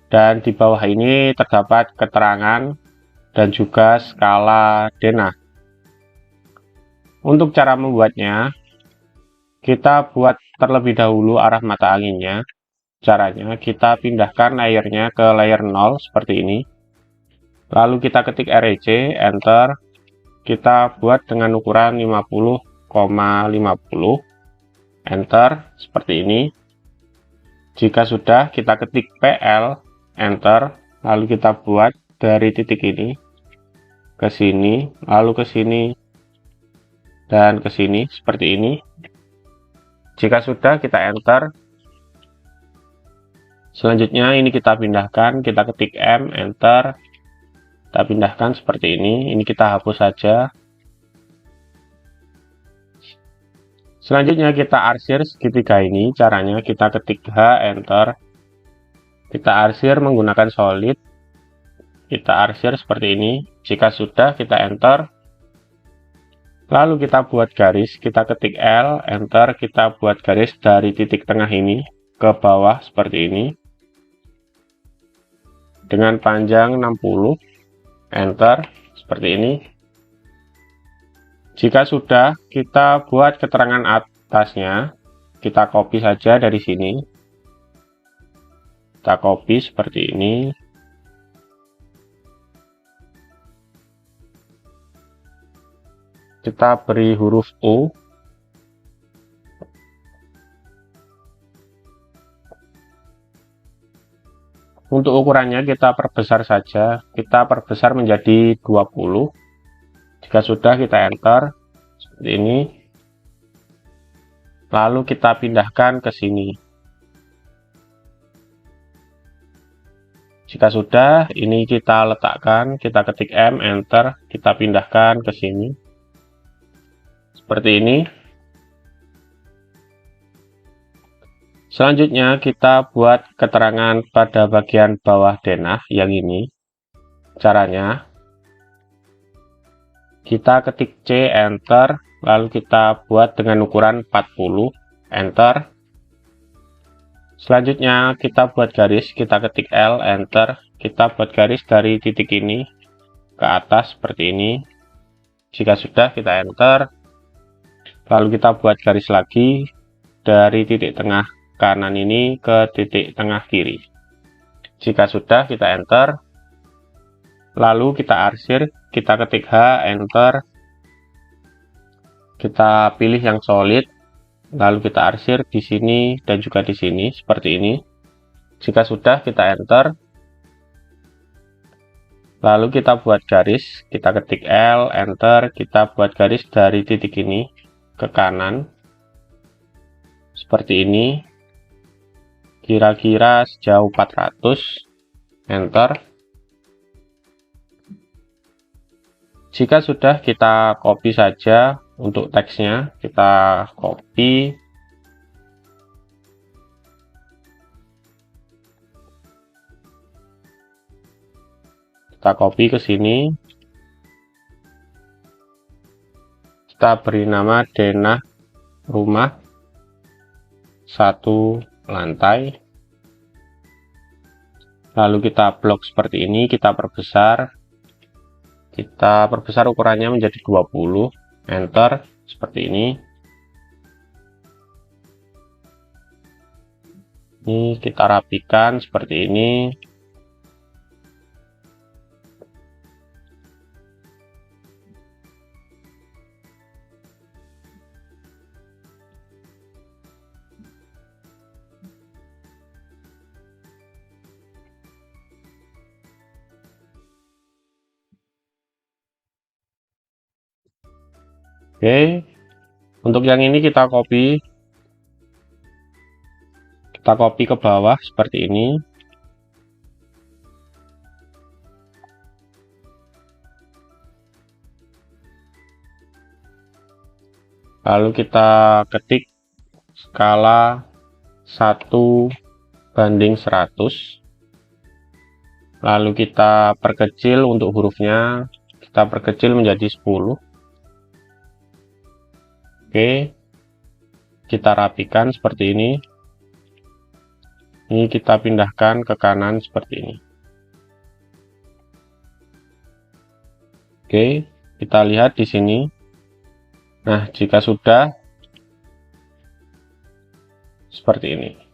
dan di bawah ini terdapat keterangan dan juga skala denah. Untuk cara membuatnya, kita buat terlebih dahulu arah mata anginnya. Caranya, kita pindahkan layernya ke layer 0 seperti ini. Lalu kita ketik REC, enter. Kita buat dengan ukuran 50,50, enter, seperti ini. Jika sudah, kita ketik PL, enter, lalu kita buat dari titik ini ke sini, lalu ke sini, dan ke sini, seperti ini. Jika sudah, kita enter. Selanjutnya ini kita pindahkan, kita ketik M, enter, kita pindahkan seperti ini kita hapus saja. Selanjutnya kita arsir segitiga ini, caranya kita ketik H, enter, kita arsir menggunakan solid, kita arsir seperti ini. Jika sudah, kita enter, lalu kita buat garis, kita ketik L, enter, kita buat garis dari titik tengah ini ke bawah seperti ini dengan panjang 60, enter, seperti ini. Jika sudah, kita buat keterangan atasnya, kita copy saja dari sini, kita copy seperti ini. Kita beri huruf O. Untuk ukurannya kita perbesar saja, kita perbesar menjadi 20. Jika sudah, kita enter seperti ini. Lalu kita pindahkan ke sini. Jika sudah, ini kita letakkan, kita ketik M, enter, kita pindahkan ke sini. Seperti ini. Selanjutnya kita buat keterangan pada bagian bawah denah yang ini. Caranya, kita ketik C, enter, lalu kita buat dengan ukuran 40, enter. Selanjutnya kita buat garis, kita ketik L, enter, kita buat garis dari titik ini ke atas seperti ini. Jika sudah, kita enter, lalu kita buat garis lagi dari titik tengah kanan ini ke titik tengah kiri. Jika sudah, kita enter, lalu kita arsir, kita ketik H, enter, kita pilih yang solid, lalu kita arsir di sini dan juga di sini seperti ini. Jika sudah, kita enter, lalu kita buat garis, kita ketik L, enter, kita buat garis dari titik ini ke kanan seperti ini, kira-kira sejauh 400, enter. Jika sudah, kita copy saja untuk teksnya, kita copy, ke sini, kita beri nama denah rumah 1 lantai, lalu kita blok seperti ini, kita perbesar ukurannya menjadi 20, enter, seperti ini. Ini kita rapikan seperti ini. Oke, untuk yang ini kita copy ke bawah seperti ini. Lalu kita ketik skala 1:100. Lalu kita perkecil untuk hurufnya, kita perkecil menjadi 10. Oke, kita rapikan seperti ini. Ini kita pindahkan ke kanan seperti ini. Oke, kita lihat di sini. Nah, jika sudah seperti ini.